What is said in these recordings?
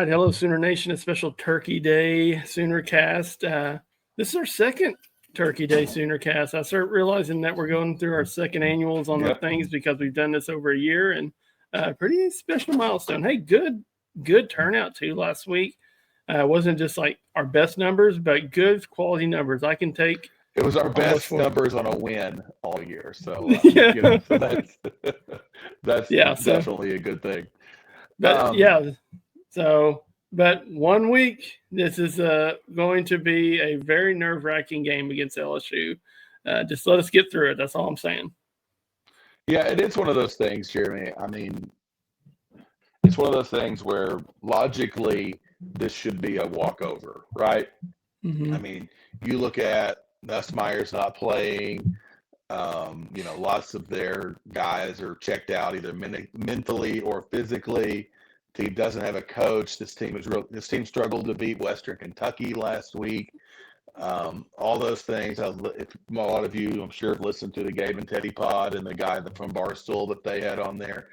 right. Hello, Sooner Nation. A special Turkey Day Sooner Cast. This is our second Turkey Day Sooner Cast. I start realizing that we're going through our second annuals on the things because we've done this over a year, and pretty special milestone. Hey, good turnout too last week. It wasn't just like our best numbers, but good quality numbers. I can take. It was our best numbers on a win all year. So, so that's definitely a good thing. But but 1 week, this is going to be a very nerve-wracking game against LSU. Just let us get through it. That's all I'm saying. Yeah, it is one of those things, Jeremy. I mean, it's one of those things where logically this should be a walkover, right? Mm-hmm. I mean, you look at Nussmeier's not playing. Lots of their guys are checked out either mentally or physically. Team doesn't have a coach. This team struggled to beat Western Kentucky last week. All those things. A lot of you, I'm sure, have listened to the Gabe and Teddy pod and the guy from Barstool that they had on there.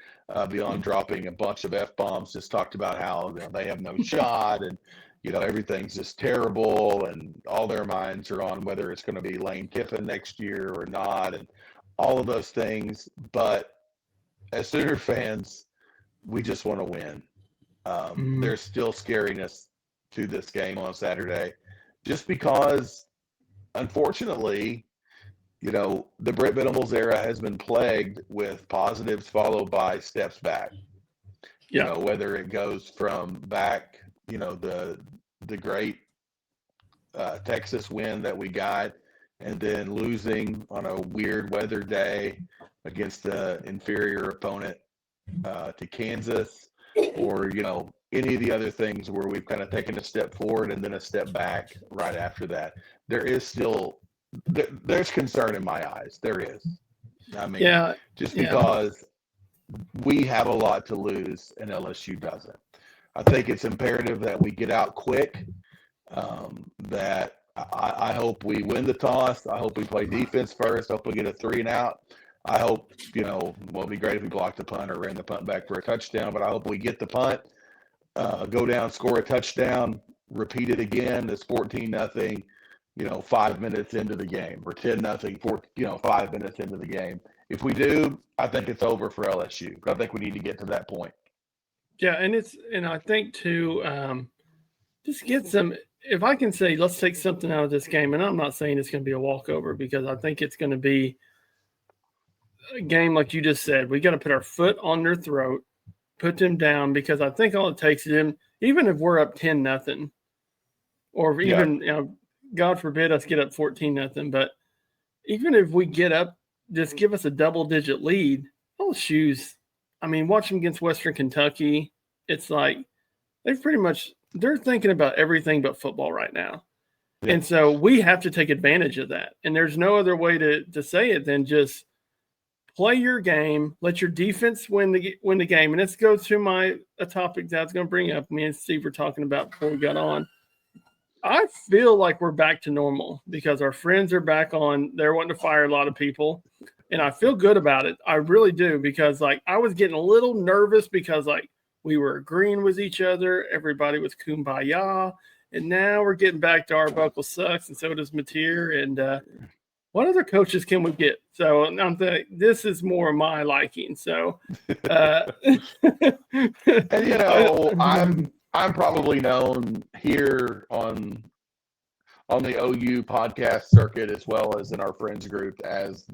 Beyond dropping a bunch of F-bombs, just talked about how they have no shot and everything's just terrible, and all their minds are on whether it's going to be Lane Kiffin next year or not, and all of those things. But as Sooner fans, we just want to win. There's still scariness to this game on Saturday, just because, unfortunately, the Brent Venables era has been plagued with positives followed by steps back. Yeah. Whether it goes from back, the great Texas win that we got, and then losing on a weird weather day against the inferior opponent to Kansas, or any of the other things where we've kind of taken a step forward and then a step back right after that. There is still there's concern in my eyes. There is. I mean, because we have a lot to lose and LSU doesn't. I think it's imperative that we get out quick. That I hope we win the toss. I hope we play defense first. I hope we get a 3-and-out. I hope, it'd be great if we blocked the punt or ran the punt back for a touchdown, but I hope we get the punt, go down, score a touchdown, repeat it again. It's 14-0, 5 minutes into the game, or 10-0, 5 minutes into the game. If we do, I think it's over for LSU. I think we need to get to that point. Yeah, and I think too, just get some. If I can say, let's take something out of this game, and I'm not saying it's going to be a walkover, because I think it's going to be a game like you just said. We got to put our foot on their throat, put them down, because I think all it takes is them. Even if we're up 10-0, or even God forbid us get up 14-0, but even if we get up, just give us a double-digit lead. Oh, shoes. I mean, watch them against Western Kentucky. It's like they're thinking about everything but football right now. Yeah. And so we have to take advantage of that. And there's no other way to say it than just play your game, let your defense win the game. And let's go to a topic that I was going to bring up. Me and Steve were talking about before we got on. I feel like we're back to normal because our friends are back on. They're wanting to fire a lot of people. And I feel good about it. I really do, because I was getting a little nervous because we were agreeing with each other. Everybody was kumbaya. And now we're getting back to Arbuckle sucks, and so does Mateer. And what other coaches can we get? So I'm thinking this is more of my liking. So, and I'm probably known here on the OU podcast circuit, as well as in our friends group, as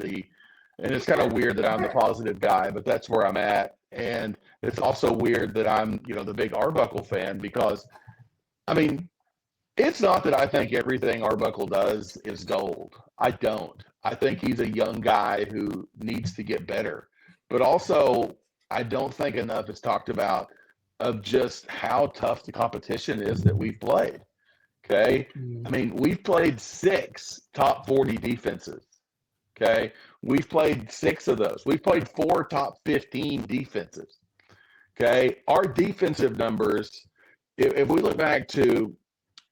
and it's kind of weird that I'm the positive guy, but that's where I'm at. And it's also weird that I'm, the big Arbuckle fan, because, I mean, it's not that I think everything Arbuckle does is gold. I don't. I think he's a young guy who needs to get better. But also, I don't think enough is talked about of just how tough the competition is that we've played. Okay? I mean, we've played 6 top 40 defenses. Okay? We've played 6 of those. We've played 4 top 15 defenses. Okay? Our defensive numbers, if we look back to,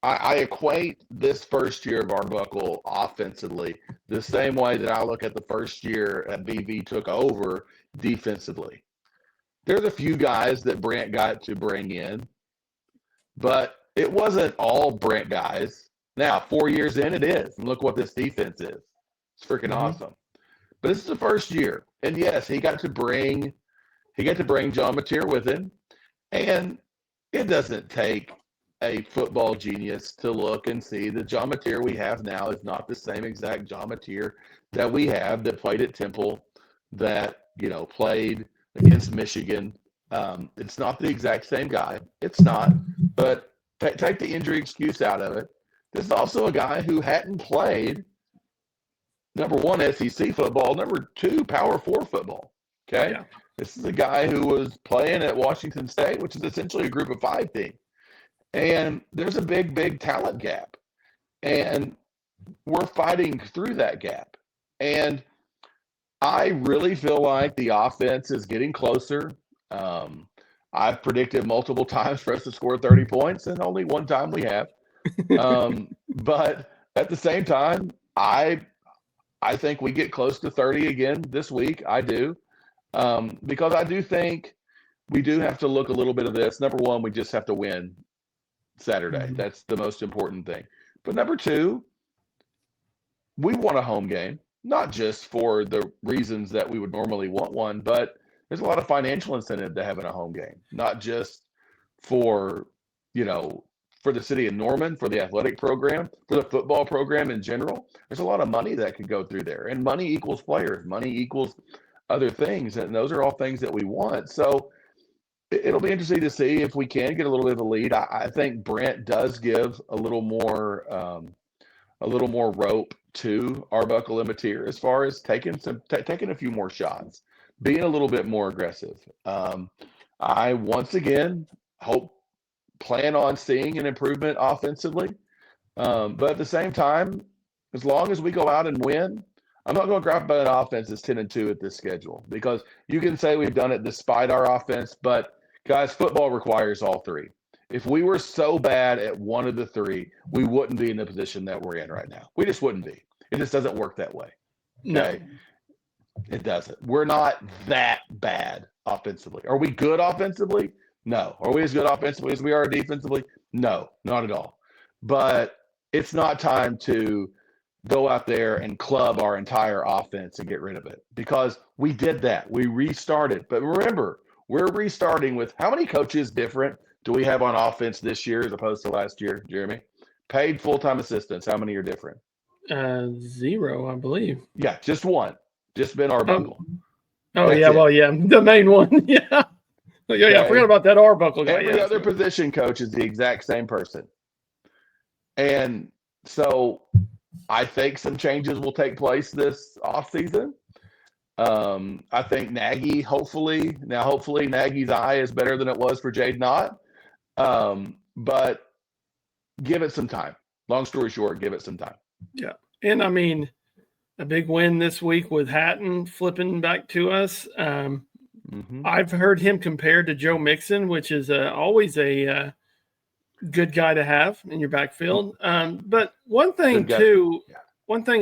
I equate this first year of Arbuckle offensively the same way that I look at the first year that BV took over defensively. There's a few guys that Brant got to bring in but it wasn't all Brent guys. Now, 4 years in, it is. And look what this defense is. It's freaking awesome. But this is the first year. And yes, he got to bring John Mateer with him. And it doesn't take a football genius to look and see the John Mateer we have now is not the same exact John Mateer that we have that played at Temple, that, played against Michigan. It's not the exact same guy. It's not. But take the injury excuse out of it. This is also a guy who hadn't played, number one, SEC football, number two, Power 4 football. Okay? Yeah. This is a guy who was playing at Washington State, which is essentially a group of 5 team. And there's a big, big talent gap. And we're fighting through that gap. And I really feel like the offense is getting closer. I've predicted multiple times for us to score 30 points, and only one time we have. But at the same time, I think we get close to 30 again this week. I do. Because I do think we do have to look a little bit of this. Number one, we just have to win Saturday. That's the most important thing. But number two, we want a home game, not just for the reasons that we would normally want one, but there's a lot of financial incentive to having a home game, not just for, for the city of Norman, for the athletic program, for the football program in general. There's a lot of money that could go through there, and money equals players, money equals other things, and those are all things that we want. So it'll be interesting to see if we can get a little bit of a lead. I think Brent does give a little more rope to Arbuckle and Mateer as far as taking a few more shots, being a little bit more aggressive. I once again plan on seeing an improvement offensively, but at the same time, as long as we go out and win, I'm not going to grab an offense that's 10-2 at this schedule, because you can say we've done it despite our offense, but guys, football requires all three. If we were so bad at one of the three, we wouldn't be in the position that we're in right now. We just wouldn't be. It just doesn't work that way. Okay? No. It doesn't. We're not that bad offensively. Are we good offensively? No. Are we as good offensively as we are defensively? No, not at all. But it's not time to go out there and club our entire offense and get rid of it, because we did that. We restarted. But remember, we're restarting with how many coaches different do we have on offense this year as opposed to last year, Jeremy? Paid full-time assistants, how many are different? 0, I believe. Yeah, just one. Just Ben Arbuckle. The main one. Yeah. Yeah, I forgot about that Arbuckle guy. Every other position coach is the exact same person. And so I think some changes will take place this offseason. I think Nagy, hopefully Nagy's eye is better than it was for Jade Knott. But give it some time. Long story short, give it some time. Yeah. And I mean, a big win this week with Hatton flipping back to us. I've heard him compared to Joe Mixon, which is always a good guy to have in your backfield. But one thing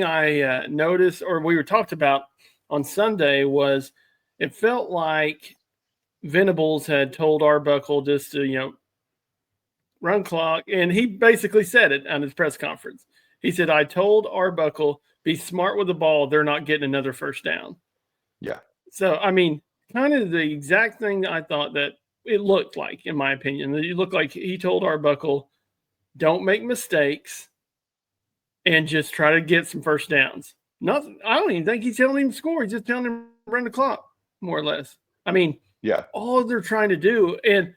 I noticed, or we were talked about on Sunday, was it felt like Venables had told Arbuckle just to, run clock. And he basically said it on his press conference. He said, I told Arbuckle, be smart with the ball. They're not getting another first down. Yeah. So, I mean, kind of the exact thing I thought that it looked like, in my opinion. It looked like he told Arbuckle, don't make mistakes and just try to get some first downs. I don't even think he's telling him to score. He's just telling him to run the clock, more or less. I mean, yeah, all they're trying to do. And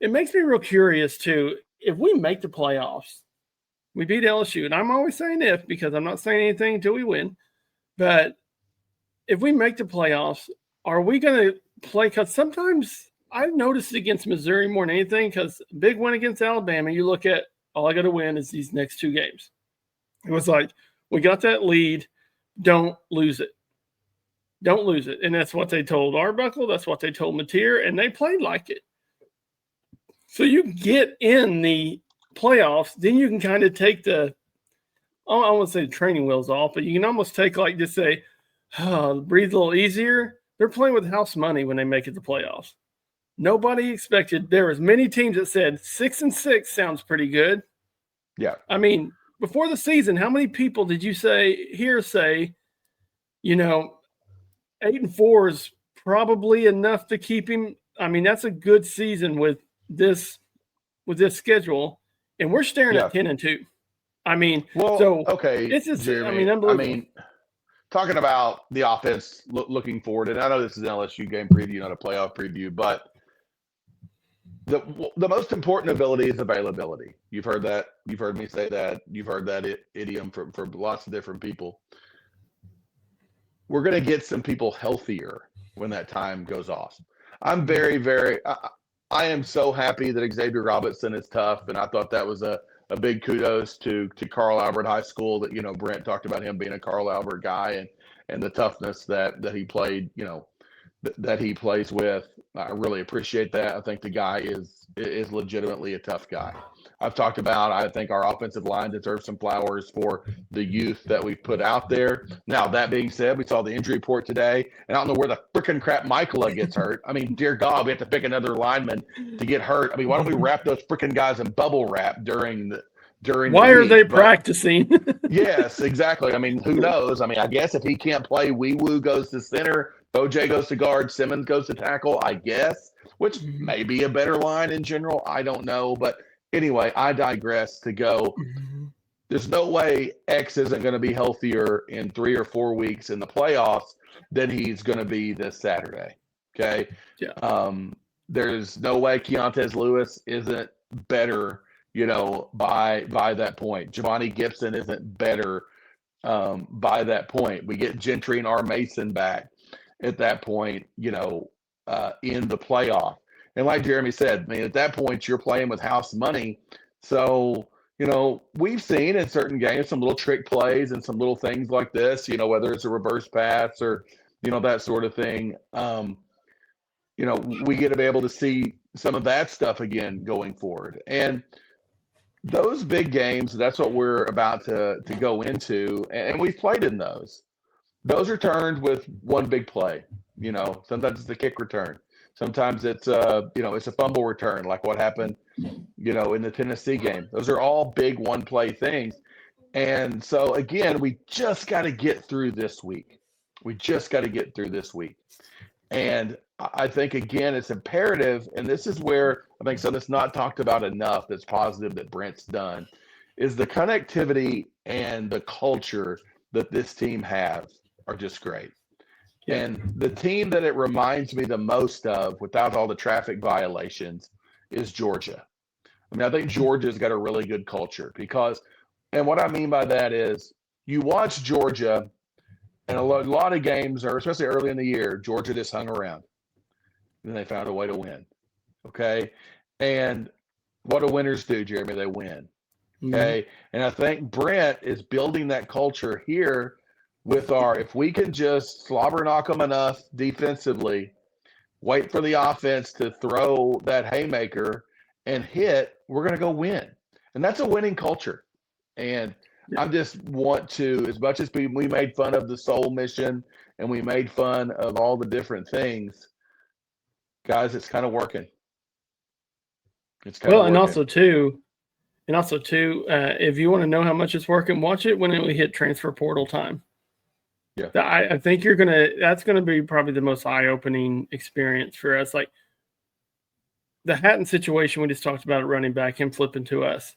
it makes me real curious, too. If we make the playoffs, we beat LSU. And I'm always saying if, because I'm not saying anything until we win. But if we make the playoffs, are we going to play? Because sometimes I've noticed it against Missouri more than anything, because big win against Alabama, you look at all I got to win is these next 2 games. It was like, we got that lead. Don't lose it. Don't lose it. And that's what they told Arbuckle. That's what they told Mateer, and they played like it. So you get in the playoffs, then you can kind of take I won't say the training wheels off, but you can almost take just say, breathe a little easier. They're playing with house money when they make it to playoffs. Nobody expected. There was many teams that said 6-6 sounds pretty good. Yeah. I mean, before the season, how many people did you say, 8-4 is probably enough to keep him? I mean, that's a good season with this schedule, and we're staring at 10-2. I mean, okay, it's just, Jeremy, unbelievable. Talking about the offense looking forward, and I know this is an LSU game preview, not a playoff preview, but the most important ability is availability. You've heard that. You've heard me say that. You've heard that idiom from lots of different people. We're going to get some people healthier when that time goes off. I'm very, very I am so happy that Xavier Robinson is tough, and I thought that was a big kudos to Carl Albert High School that, Brent talked about him being a Carl Albert guy and the toughness that he played, that he plays with. I really appreciate that. I think the guy is legitimately a tough guy. I've talked about, I think our offensive line deserves some flowers for the youth that we've put out there. Now, that being said, we saw the injury report today, and I don't know where the freaking crap Michaela gets hurt. I mean, dear God, we have to pick another lineman to get hurt. I mean, why don't we wrap those freaking guys in bubble wrap during why are they practicing? Yes, exactly. I mean, who knows? I mean, I guess if he can't play, Wee Woo goes to center, OJ goes to guard, Simmons goes to tackle, I guess, which may be a better line in general. I don't know. But anyway, I digress to go. There's no way X isn't going to be healthier in 3 or 4 weeks in the playoffs than he's going to be this Saturday. Okay. Yeah. There's no way Keontae Lewis isn't better, by that point. Javani Gibson isn't better by that point. We get Gentry and R. Mason back at that point, in the playoff. And like Jeremy said, I mean, at that point, you're playing with house money. So, we've seen in certain games some little trick plays and some little things like this, whether it's a reverse pass or, that sort of thing. We get to be able to see some of that stuff again going forward. And those big games, that's what we're about to go into. And we've played in those. Those are turned with one big play. Sometimes it's a kick return. Sometimes it's it's a fumble return, like what happened, in the Tennessee game. Those are all big one play things. And so again, we just got to get through this week. And I think, again, it's imperative, and this is where I think something that's not talked about enough that's positive that Brent's done, is the connectivity and the culture that this team has are just great. Yeah. And the team that it reminds me the most of, without all the traffic violations, is Georgia. I mean, I think Georgia's got a really good culture because, and what I mean by that is, you watch Georgia, and a lot of games, or especially early in the year, Georgia just hung around. And they found a way to win. Okay? And what do winners do, Jeremy? They win. Okay? And I think Brent is building that culture here with if we can just slobber knock them enough defensively, wait for the offense to throw that haymaker and hit, we're going to go win. And that's a winning culture. And I just want to, as much as we made fun of the soul mission and we made fun of all the different things, guys, it's kind of working. It's kind of working. And also too, if you want to know how much it's working, watch it when we hit transfer portal time. Yeah, I think that's gonna be probably the most eye-opening experience for us. Like the Hatton situation we just talked about, running back, him flipping to us.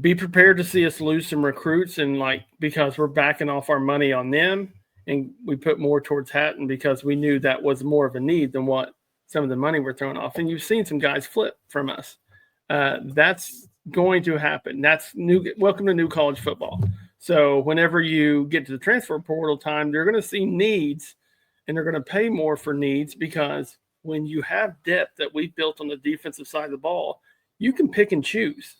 Be prepared to see us lose some recruits, and because we're backing off our money on them, and we put more towards Hatton because we knew that was more of a need than what some of the money we're throwing off. And you've seen some guys flip from us. That's going to happen. That's new. Welcome to new college football. So whenever you get to the transfer portal time, they're going to see needs, and they're going to pay more for needs, because when you have depth that we've built on the defensive side of the ball, you can pick and choose.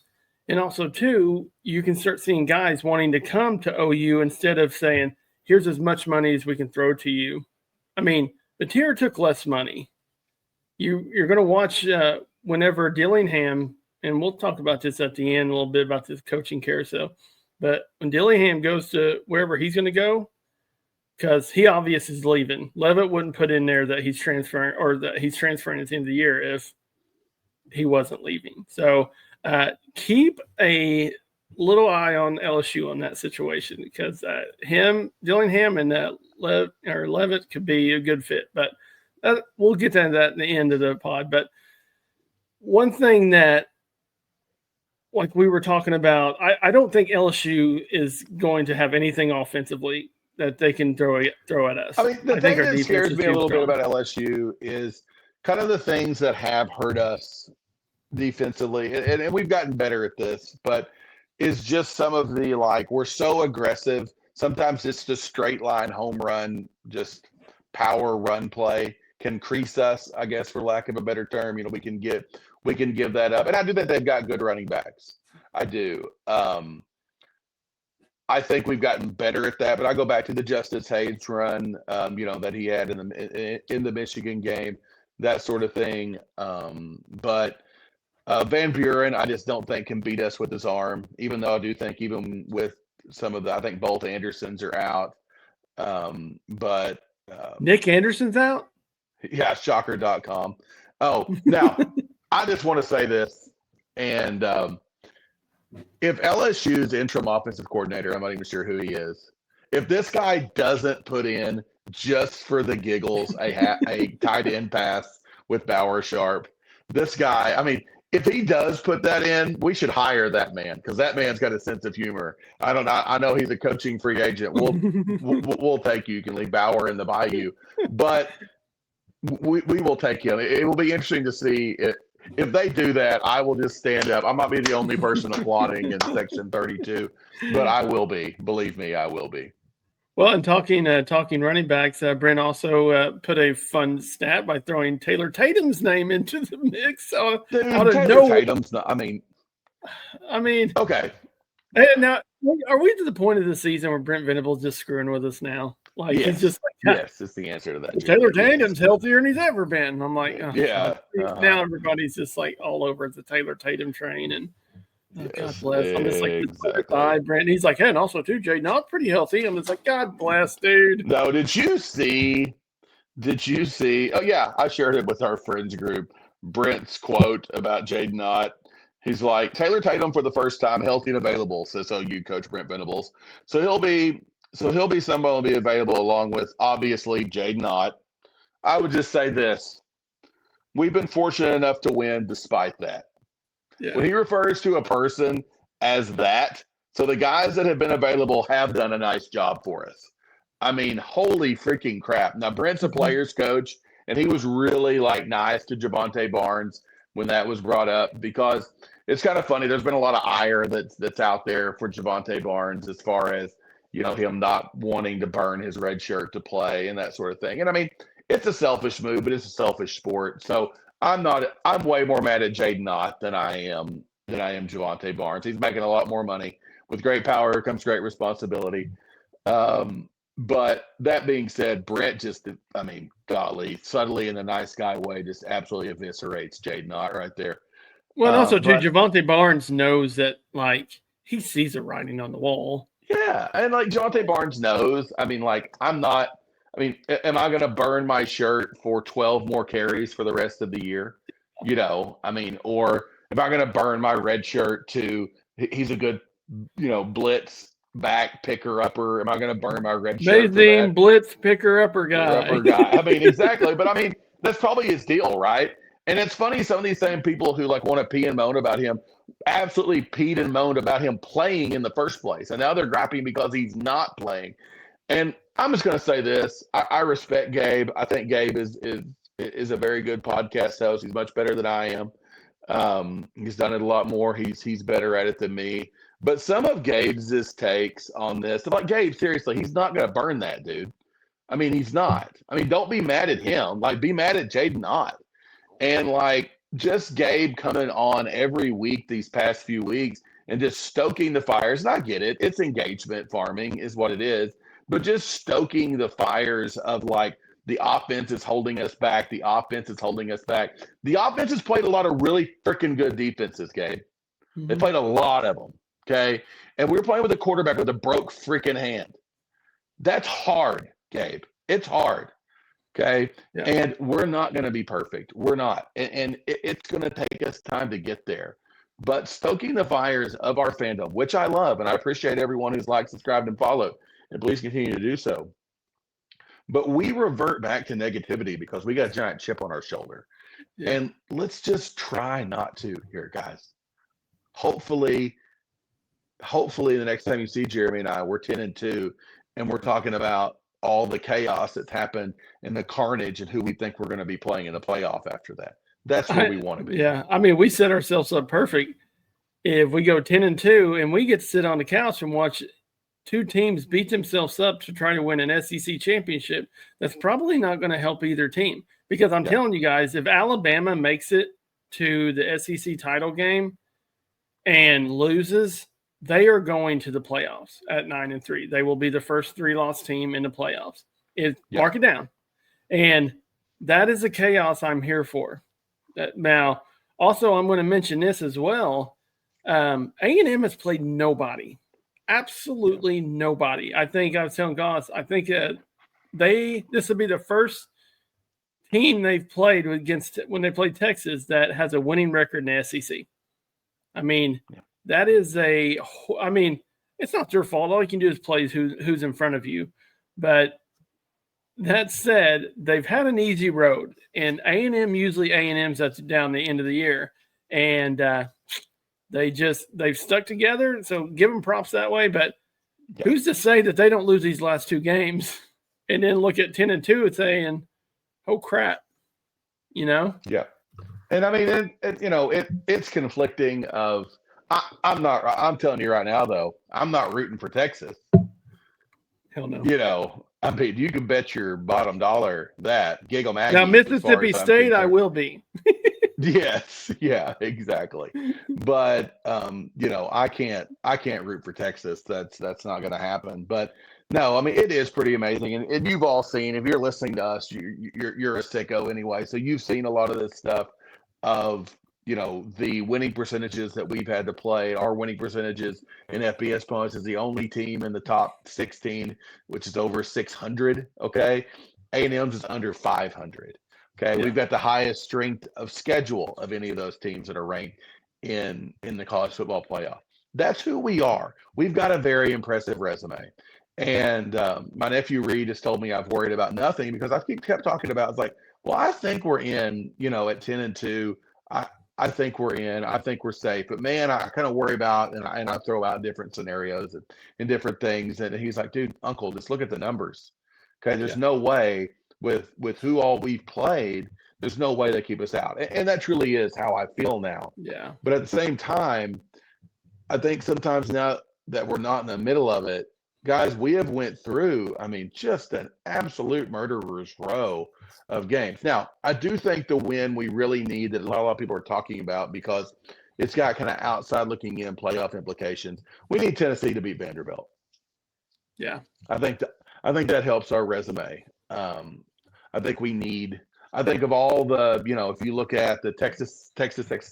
And also, too, you can start seeing guys wanting to come to OU instead of saying, here's as much money as we can throw to you. I mean, the tier took less money. You're going to watch whenever Dillingham, and we'll talk about this at the end a little bit about this coaching carousel, but when Dillingham goes to wherever he's going to go, because he obviously is leaving. Levitt wouldn't put in there that he's transferring or that he's transferring at the end of the year if he wasn't leaving. So keep a little eye on LSU on that situation because Dillingham and Levitt could be a good fit. But we'll get to that in the end of the pod. But one thing that, like we were talking about, I don't think LSU is going to have anything offensively that they can throw at us. I mean, the thing that scares me a little bit about LSU is kind of the things that have hurt us defensively, and we've gotten better at this, but is just some of the, like, we're so aggressive. Sometimes it's just straight line home run, just power run play can crease us, I guess, for lack of a better term. You know, we can give that up. And I do think they've got good running backs. I do. I think we've gotten better at that, but I go back to the Justice Hayes run, that he had in the Michigan game, that sort of thing. But Van Buren, I just don't think can beat us with his arm, even though I do think even with some of I think both Andersons are out. But Nick Anderson's out? Yeah, shocker.com. Oh, now I just want to say this, and if LSU's interim offensive coordinator, I'm not even sure who he is, if this guy doesn't put in just for the giggles a tight end pass with Bauer Sharp, this guy, I mean, if he does put that in, we should hire that man because that man's got a sense of humor. I know he's a coaching free agent. We'll take you. You can leave Bauer in the bayou, but we will take him. It will be interesting to see if they do that. I will just stand up. I might be the only person applauding in Section 32, but I will be. Believe me, I will be. Well, and talking running backs, Brent also put a fun stat by throwing Taylor Tatum's name into the mix. So Tatum's not. I mean, okay. And now, are we to the point of the season where Brent Venables just screwing with us now? Like, yes. He's just like, yes, it's the answer to that. Taylor Tatum's healthier than he's ever been. And I'm like, yeah. Now everybody's just like all over the Taylor Tatum train, and God bless. I'm just like, exactly. Brent. And he's like, hey, and also too, Jay, not pretty healthy. I'm just like, God bless, dude. No, did you see? Oh yeah, I shared it with our friends group. Brent's quote about Jaden Knott. He's like, Taylor Tatum for the first time healthy and available, says OU coach Brent Venables. So he'll be somebody will be available along with obviously Jaden Knott. I would just say this. We've been fortunate enough to win despite that. Yeah. When he refers to a person as that, so the guys that have been available have done a nice job for us. I mean, holy freaking crap. Now, Brent's a player's coach, and he was really, nice to Javonte Barnes when that was brought up because it's kind of funny. There's been a lot of ire that's out there for Javonte Barnes as far as, him not wanting to burn his red shirt to play and that sort of thing. And, I mean, it's a selfish move, but it's a selfish sport. So I'm way more mad at Jaden Knott than I am Javonte Barnes. He's making a lot more money. With great power comes great responsibility. But that being said, Brent golly, subtly in a nice guy way, just absolutely eviscerates Jaden Knott right there. Well, and also, too, Javonte Barnes knows that, he sees the writing on the wall. Yeah, and, Javonte Barnes knows. I mean, am I going to burn my shirt for 12 more carries for the rest of the year? Or am I going to burn my red shirt to he's a good, blitz back picker-upper? Am I going to burn my red shirt amazing blitz picker-upper guy. I mean, exactly. But, that's probably his deal, right? And it's funny, some of these same people who, want to pee and moan about him absolutely peed and moaned about him playing in the first place. And now they're griping because he's not playing. And I'm just going to say this. I respect Gabe. I think Gabe is a very good podcast host. He's much better than I am. He's done it a lot more. He's better at it than me. But some of Gabe's takes on this, Gabe, seriously, he's not going to burn that, dude. He's not. Don't be mad at him. Be mad at Jaden Knott. And, just Gabe coming on every week these past few weeks and just stoking the fires. And I get it. It's engagement farming is what it is. But just stoking the fires of, the offense is holding us back. The offense is holding us back. The offense has played a lot of really freaking good defenses, Gabe. Mm-hmm. They played a lot of them, okay? And we were playing with a quarterback with a broke freaking hand. That's hard. Gabe. It's hard. Okay. Yeah. And we're not going to be perfect. We're not. And it's going to take us time to get there. But stoking the fires of our fandom, which I love, and I appreciate everyone who's liked, subscribed, and followed, and please continue to do so. But we revert back to negativity because we got a giant chip on our shoulder. Yeah. And let's just try not to here, guys. Hopefully, the next time you see Jeremy and I, we're 10-2, and we're talking about all the chaos that's happened and the carnage and who we think we're going to be playing in the playoff after that. That's where we want to be. Yeah. I mean, we set ourselves up perfect. If we go 10-2 and we get to sit on the couch and watch two teams beat themselves up to try to win an SEC championship, that's probably not going to help either team. Because I'm telling you guys, if Alabama makes it to the SEC title game and loses, they are going to the playoffs at 9-3. They will be the first 3-loss team in the playoffs. Mark it down. And that is the chaos I'm here for. Now, also, I'm going to mention this as well. A&M has played nobody. Absolutely nobody. I think I was telling Goss, I think this will be the first team they've played against when they played Texas that has a winning record in the SEC. I mean, that is it's not your fault. All you can do is play who's in front of you. But that said, they've had an easy road, and A&M usually A&M's that's down the end of the year, and they've stuck together. So give them props that way. But who's to say that they don't lose these last two games and then look at 10-2 and saying, "Oh crap," you know? Yeah. And I mean, it's conflicting. I'm telling you right now, though, I'm not rooting for Texas. Hell no. I mean, you can bet your bottom dollar that Giggle Maggie. Now, Mississippi State, I will be. Yes, yeah, exactly. But I can't root for Texas. That's not going to happen. But no, I mean, it is pretty amazing, and you've all seen. If you're listening to us, you're a sicko anyway. So you've seen a lot of this stuff of the winning percentages that we've had to play. Our winning percentages in FBS points is the only team in the top 16, which is over 600. Okay, A&M's is under 500. Okay, We've got the highest strength of schedule of any of those teams that are ranked in the college football playoff. That's who we are. We've got a very impressive resume. And my nephew Reed has told me I've worried about nothing because I kept talking about, it's like, well, I think we're in, at 10-2. I think we're in. I think we're safe. But, man, I kind of worry about, and I throw out different scenarios and different things. And he's like, dude, Uncle, just look at the numbers. Okay, there's no way with who all we've played, there's no way they keep us out. And that truly is how I feel now. Yeah. But at the same time, I think sometimes now that we're not in the middle of it, guys, we have went through, just an absolute murderer's row of games. Now, I do think the win we really need that a lot of people are talking about because it's got kind of outside looking in playoff implications. We need Tennessee to beat Vanderbilt. Yeah. I think that helps our resume. I think of all the, if you look at the Texas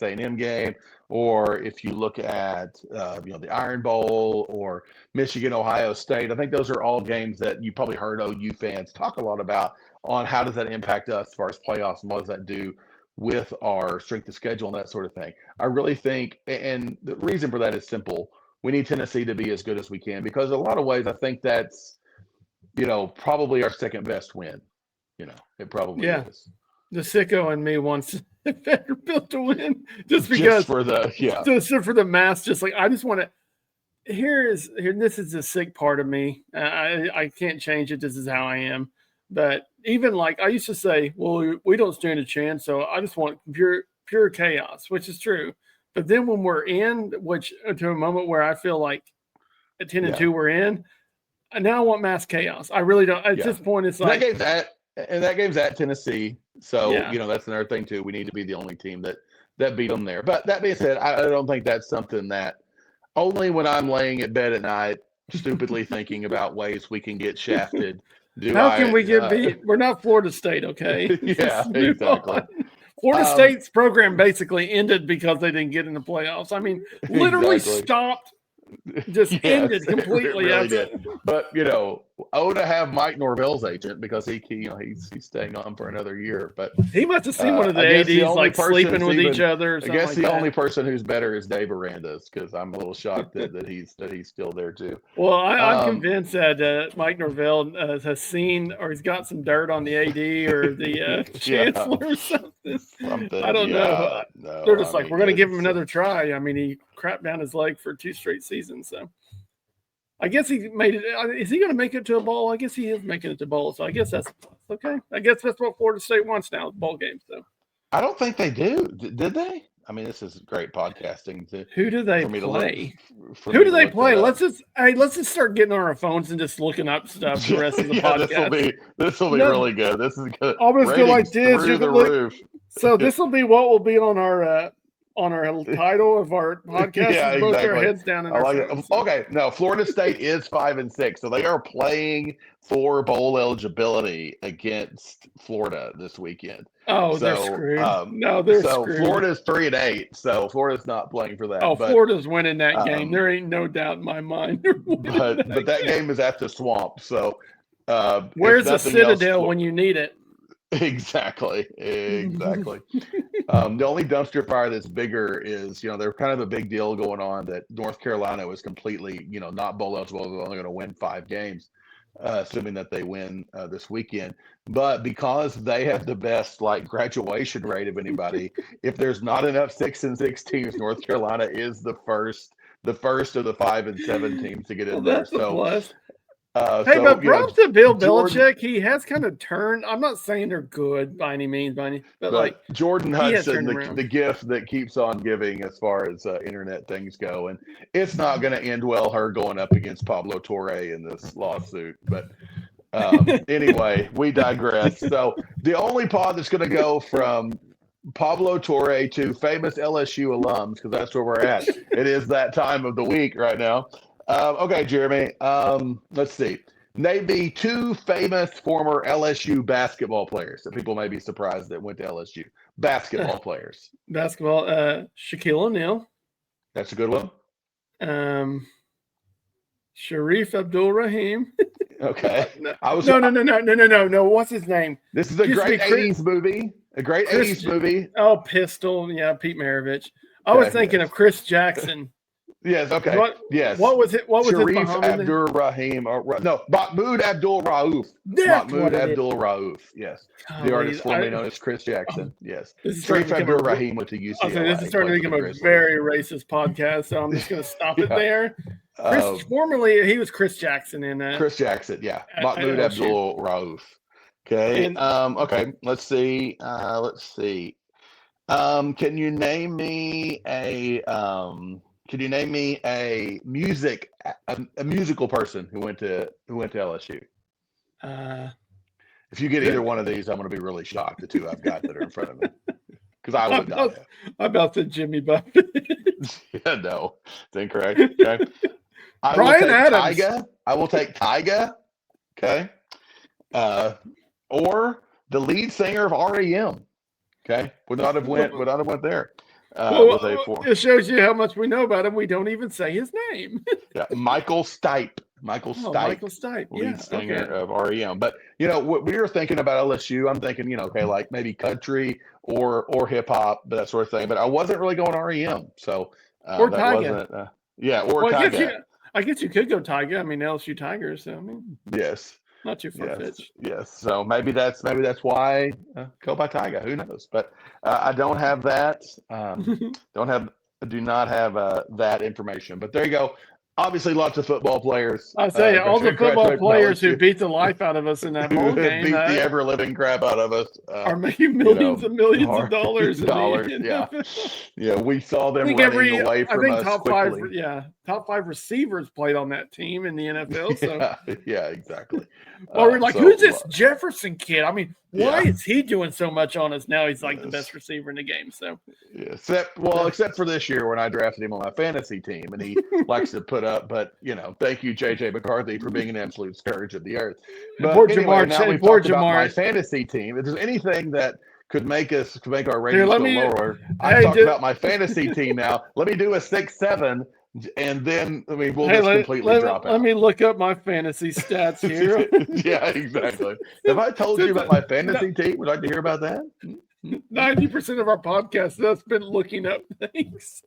A&M game, or if you look at, the Iron Bowl or Michigan, Ohio State, I think those are all games that you probably heard OU fans talk a lot about on how does that impact us as far as playoffs and what does that do with our strength of schedule and that sort of thing. I really think, and the reason for that is simple. We need Tennessee to be as good as we can because in a lot of ways, I think that's, probably our second best win. It probably is. The sicko in me wants Vanderbilt to win just because for the mass. Just like I just want to. This is the sick part of me. I can't change it. This is how I am. But even like I used to say, well, we don't stand a chance. So I just want pure chaos, which is true. But then when we're in, to a moment where I feel like at 10-2 we're in, and now I want mass chaos. I really don't. At this point, it's like that game's at Tennessee. So, that's another thing, too. We need to be the only team that beat them there. But that being said, I don't think that's something that only when I'm laying in bed at night, stupidly thinking about ways we can get shafted. How can we get beat? We're not Florida State, okay? Yeah, exactly. Florida State's program basically ended because they didn't get in the playoffs. Literally stopped just Yes, ended it completely. really That's did. But to have Mike Norvell's agent because he's staying on for another year. But he must have seen one of the I guess the ADs only like sleeping with each other. Or I something guess like the that. only person who's better is Dave Aranda's because I'm a little shocked that he's still there too. Well, I'm convinced that Mike Norvell has seen or he's got some dirt on the AD or the chancellor or something. I don't know. No, They're just like, we're going to give him it's, another try. I mean, he crapped down his leg for 2 straight seasons. So I guess he made it. Is he going to make it to a bowl? I guess he is making it to bowl. So I guess that's okay. I guess that's what Florida State wants now, bowl games. So I don't think they do. Did they? I mean, this is great podcasting. Who do they for me to play? look- for Who me do to they look play? that up. Let's just start getting on our phones and just looking up stuff the rest of the podcast. This will be No, really good. This is good. I'll just go like this. Through You the can look. roof. So this will be what will be on our title of our podcast. Yeah, is both our exactly. heads down in I our like it. phones. Okay, no, Florida State is 5-6, so they are playing for bowl eligibility against Florida this weekend. Oh, they're screwed. No, they're screwed. Florida's 3-8, so Florida's not playing for that. Oh, Florida's winning that game. There ain't no doubt in my mind. But that game is at the Swamp, so where's the Citadel when you need it? Exactly. The only dumpster fire that's bigger is, there's kind of a big deal going on that North Carolina was completely, not bowl eligible. They're only going to win 5 games, assuming that they win this weekend. But because they have the best graduation rate of anybody, if there's not enough 6-6 teams, North Carolina is the first of the 5-7 teams to get in there. That's a plus. But props to Bill Belichick. He has kind of turned. I'm not saying they're good by any means, but Jordan Hudson, the gift that keeps on giving as far as internet things go, and it's not going to end well. Her going up against Pablo Torre in this lawsuit, but anyway, we digress. So the only pod that's going to go from Pablo Torre to famous LSU alums, because that's where we're at. It is that time of the week right now. Okay, Jeremy. Let's see. Name me 2 famous former LSU basketball players that people may be surprised that went to LSU. Basketball players. Shaquille O'Neal. That's a good one. Sharif Abdul-Rahim. Okay. No. What's his name? This is a great 80s movie. A great 80s movie. Oh, Pistol. Yeah, Pete Maravich. I was thinking of Chris Jackson. Yes. Okay. Yes. What was it? What was Sharif his Abdur-Rahim? Mahmoud Abdul-Rauf. Mahmoud Abdul-Rauf. Yes. The artist formerly known as Chris Jackson. Yes. Sharif Abdur-Rahim went to UCLA. This is starting to become a very racist podcast, so I'm just going to stop it there. Formerly, he was Chris Jackson in Chris Jackson. Yeah. Mahmoud Abdul-Rauf. Okay. Okay. Let's see. Can you name me a musical person who went to LSU? If you get either one of these, I'm going to be really shocked. The 2 I've got that are in front of me, because I would not have. I'm about to Jimmy Buffett. Yeah, no, it's incorrect. Okay. Brian Adams. I will take Tyga. Okay. Or the lead singer of REM. Okay. Would not have went there. It shows you how much we know about him. We don't even say his name. Yeah, Michael Stipe. Michael Stipe, lead singer of REM. But what we were thinking about LSU, I'm thinking, maybe country or hip hop, that sort of thing. But I wasn't really going REM. So or that Tyga. Wasn't Tyga. I guess you could go Tyga. I mean, LSU Tigers. So, yes. Not too far-fetched. Yes. So maybe that's why go by Tyga. Who knows? But I don't have that. Do not have that information. But there you go. Obviously, lots of football players. I say all the football players who beat the life out of us in that bowl game, beat the ever living crap out of us, are making millions and millions of dollars. Yeah. We saw them running away from us quickly. Top 5 receivers played on that team in the NFL. So yeah, exactly. Well, we're like, who's this Jefferson kid? I mean, why is he doing so much on us now? He's like the best receiver in the game. So except for this year when I drafted him on my fantasy team, and he likes to put up. But thank you, JJ McCarthy, for being an absolute scourge of the earth. But anyway, now we've talked about my fantasy team. If there's anything that could make our ratings go lower, I talked about my fantasy team now. Let me do a 6-7. And then, I mean, we'll just completely drop out. Let me look up my fantasy stats here. Yeah, exactly. Have I told you about my fantasy team? Would you like to hear about that? 90% of our podcast has been looking up things.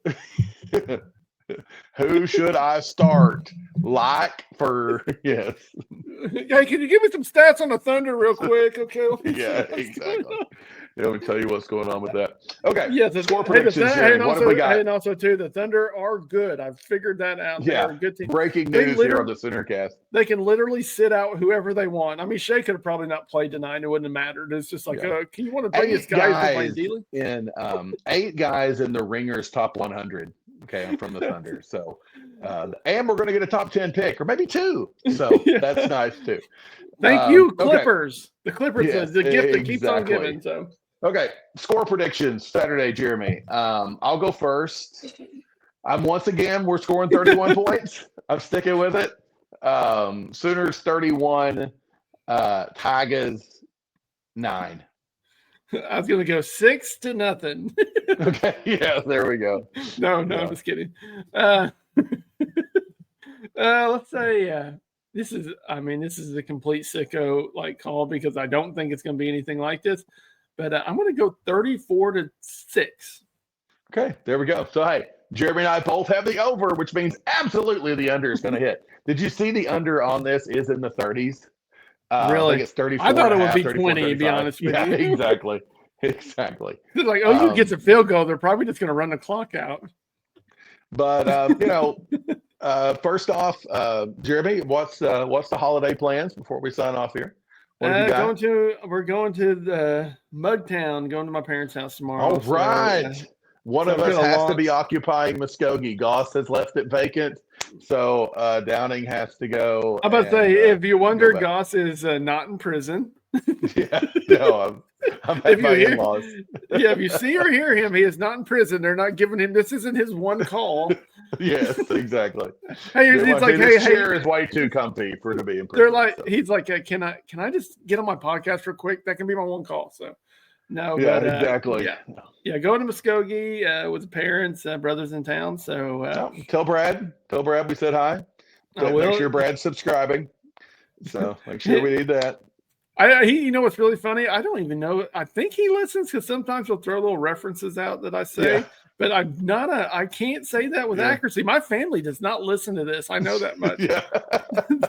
Who should I start? Yes. Hey, can you give me some stats on the Thunder real quick? Okay. Yeah, exactly. Let me tell you what's going on with that. Okay. Yeah, score predictions, Jerry. What have we got? And also, too, the Thunder are good. I've figured that out. Yeah. They're a good team. Breaking news here on the Soonercast. They can literally sit out whoever they want. I mean, Shea could have probably not played tonight. It wouldn't have mattered. It's just like, can you want to bring this guy who's playing D-League? 8 guys in the Ringers top 100. Okay, I'm from the Thunder. So, and we're going to get a top 10 pick, or maybe 2. So that's nice too. Thank you, Clippers. Okay. The Clippers, yes, the gift that keeps on giving. So, okay, score predictions Saturday, Jeremy. I'll go first. We're scoring 31 points. I'm sticking with it. Sooners 31, Tigers 9. I was going to go 6-0. Okay, yeah, there we go. No, I'm just kidding. Let's say this is a complete sicko call because I don't think it's going to be anything like this. But I'm going to go 34-6. Okay, there we go. So hey, Jeremy and I both have the over, which means absolutely the under is going to hit. Did you see the under on this is in the 30s? Really? I think it's 34. I thought it would be 20, to be honest with you. Exactly. Exactly. It's like, you gets a field goal. They're probably just going to run the clock out. But, first off, Jeremy, what's the holiday plans before we sign off here? We're going to the Mugtown, going to my parents' house tomorrow. All right. One of us has to be occupying Muskogee. Goss has left it vacant. So Downing has to go. I'm about to say, if you wonder, Goss is not in prison. Yeah, no, I'm at my in-laws. Yeah, if you see or hear him, he is not in prison. They're not giving him. This isn't his one call. Yes, exactly. Hey, he's like, his chair is way too comfy for to be in prison. They're like, he's like, can I just get on my podcast real quick? That can be my one call. So. No, yeah, but, exactly. Going to Muskogee with the parents, brothers in town. So tell Brad we said hi. Make sure Brad's subscribing. So make sure we need that. You know what's really funny? I don't even know. I think he listens because sometimes he'll throw little references out that I say. Yeah. But I can't say that with accuracy. My family does not listen to this. I know that much.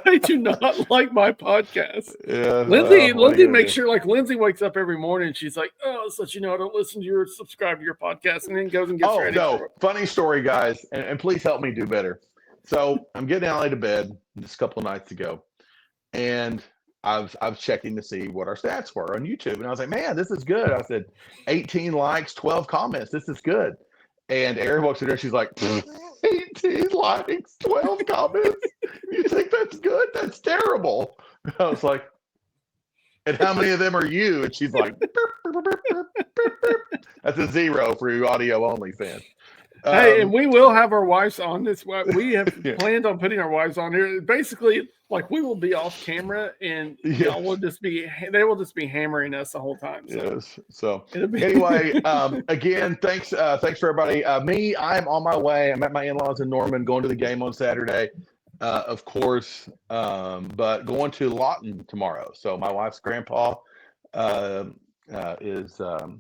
They do not like my podcast. Yeah. Lindsay makes sure, Lindsay wakes up every morning and she's like, so you know, I don't listen to your, subscribe to your podcast, and then goes and gets ready. Funny story, guys. And please help me do better. So I'm getting Allie to bed just a couple of nights ago. And I was checking to see what our stats were on YouTube. And I was like, man, this is good. I said, 18 likes, 12 comments. This is good. And Erin walks in there. She's like, 18 likes, 12 comments. You think that's good? That's terrible. I was like, and how many of them are you? And she's like, burp, burp, burp, burp, burp, burp. That's a 0 for you audio only fans. Hey, and we will have our wives on this. We have planned on putting our wives on here. Basically, we will be off camera, and they will just be hammering us the whole time. So. Yes. So anyway, again, thanks for everybody. I'm on my way. I'm at my in-laws in Norman, going to the game on Saturday, of course, but going to Lawton tomorrow. So my wife's grandpa is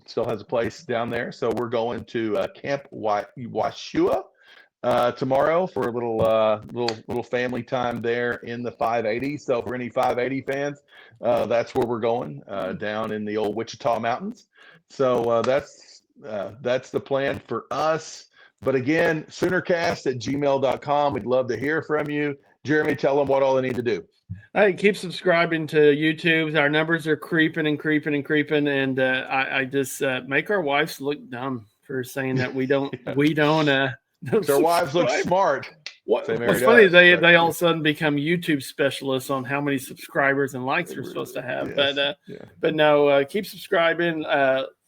still has a place down there, so we're going to Camp Washua tomorrow for a little family time there in the 580. So for any 580 fans, that's where we're going, down in the old Wichita Mountains. So that's the plan for us. But again, Soonercast@gmail.com. We'd love to hear from you. Jeremy, tell them what all they need to do. Hey, keep subscribing to YouTube. Our numbers are creeping, and I just make our wives look dumb for saying that we don't. Their wives look smart. What's funny is they all of a sudden become YouTube specialists on how many subscribers and likes we're supposed to have. Yes. But no, keep subscribing.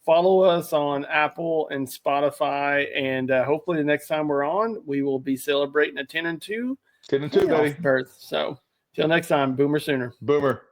Follow us on Apple and Spotify, and hopefully the next time we're on, we will be celebrating a 10-2. 10-2, baby. Berth. So till next time, Boomer Sooner. Boomer.